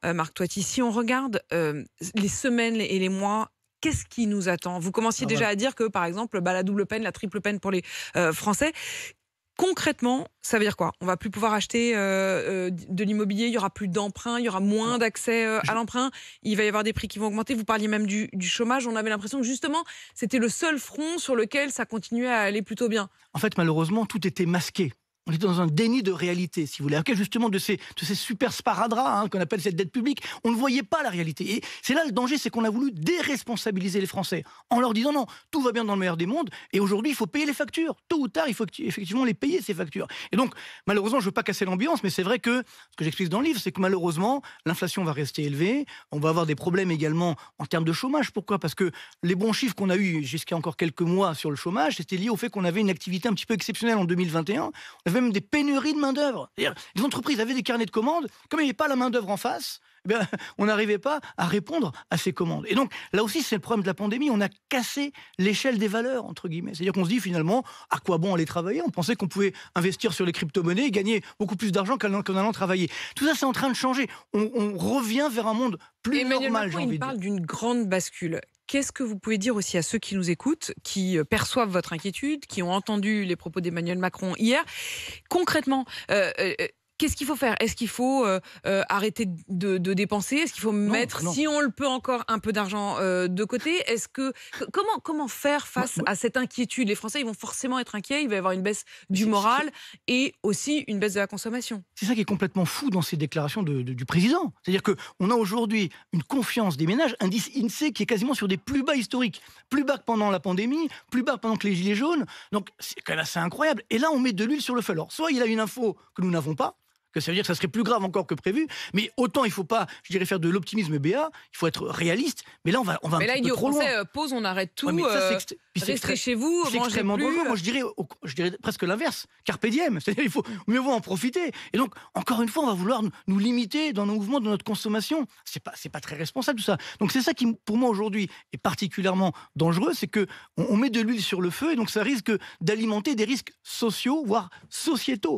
Marc Toiti, si on regarde les semaines et les mois, qu'est-ce qui nous attend? Vous commenciez déjà à dire que, par exemple, la double peine, la triple peine pour les Français. Concrètement, ça veut dire quoi? On va plus pouvoir acheter de l'immobilier, il y aura plus d'emprunt, il y aura moins d'accès à l'emprunt, il va y avoir des prix qui vont augmenter. Vous parliez même du chômage. On avait l'impression que justement, c'était le seul front sur lequel ça continuait à aller plutôt bien. En fait, malheureusement, tout était masqué. On est dans un déni de réalité, si vous voulez, auquel justement de ces super sparadraps qu'on appelle cette dette publique, on ne voyait pas la réalité. Et c'est là le danger, c'est qu'on a voulu déresponsabiliser les Français en leur disant non, tout va bien dans le meilleur des mondes, et aujourd'hui il faut payer les factures. Tôt ou tard, il faut effectivement les payer, ces factures. Et donc, malheureusement, je ne veux pas casser l'ambiance, mais c'est vrai que ce que j'explique dans le livre, c'est que malheureusement, l'inflation va rester élevée, on va avoir des problèmes également en termes de chômage. Pourquoi? Parce que les bons chiffres qu'on a eus jusqu'à encore quelques mois sur le chômage, c'était lié au fait qu'on avait une activité un petit peu exceptionnelle en 2021. On avait même des pénuries de main-d'œuvre. Les entreprises avaient des carnets de commandes, comme il n'y avait pas la main-d'œuvre en face, on n'arrivait pas à répondre à ces commandes. Et donc, là aussi, c'est le problème de la pandémie. On a cassé l'échelle des valeurs, entre guillemets. C'est-à-dire qu'on se dit finalement, à quoi bon aller travailler? On pensait qu'on pouvait investir sur les crypto-monnaies et gagner beaucoup plus d'argent qu'en allant travailler. Tout ça, c'est en train de changer. On revient vers un monde plus Emmanuel normal, Macron, il parle d'une grande bascule. Qu'est-ce que vous pouvez dire aussi à ceux qui nous écoutent, qui perçoivent votre inquiétude, qui ont entendu les propos d'Emmanuel Macron hier? Concrètement, qu'est-ce qu'il faut faire? Est-ce qu'il faut arrêter de dépenser? Est-ce qu'il faut mettre, si on le peut encore, un peu d'argent de côté? Comment faire face à cette inquiétude? Les Français, ils vont forcément être inquiets. Il va y avoir une baisse du moral et aussi une baisse de la consommation. C'est ça qui est complètement fou dans ces déclarations du président. C'est-à-dire qu'on a aujourd'hui une confiance des ménages, indice INSEE qui est quasiment sur des plus bas historiques. Plus bas que pendant la pandémie, plus bas pendant que les Gilets jaunes. Donc c'est quand même assez incroyable. Et là, on met de l'huile sur le feu. Alors, soit il a une info que nous n'avons pas, que ça veut dire que ça serait plus grave encore que prévu, mais autant il ne faut pas, je dirais, faire de l'optimisme béat, il faut être réaliste, mais là on va mais un là, petit il dit peu aux trop Français, loin. pause, on arrête tout, restez chez vous, c'est mangez extrêmement plus. dangereux. Moi je dirais presque l'inverse, carpe diem, c'est-à-dire il faut mieux vaut en profiter. Et donc, encore une fois, on va vouloir nous limiter dans nos mouvements, dans notre consommation. C'est pas très responsable tout ça. Donc c'est ça qui, pour moi aujourd'hui, est particulièrement dangereux, c'est qu'on met de l'huile sur le feu, et donc ça risque d'alimenter des risques sociaux, voire sociétaux.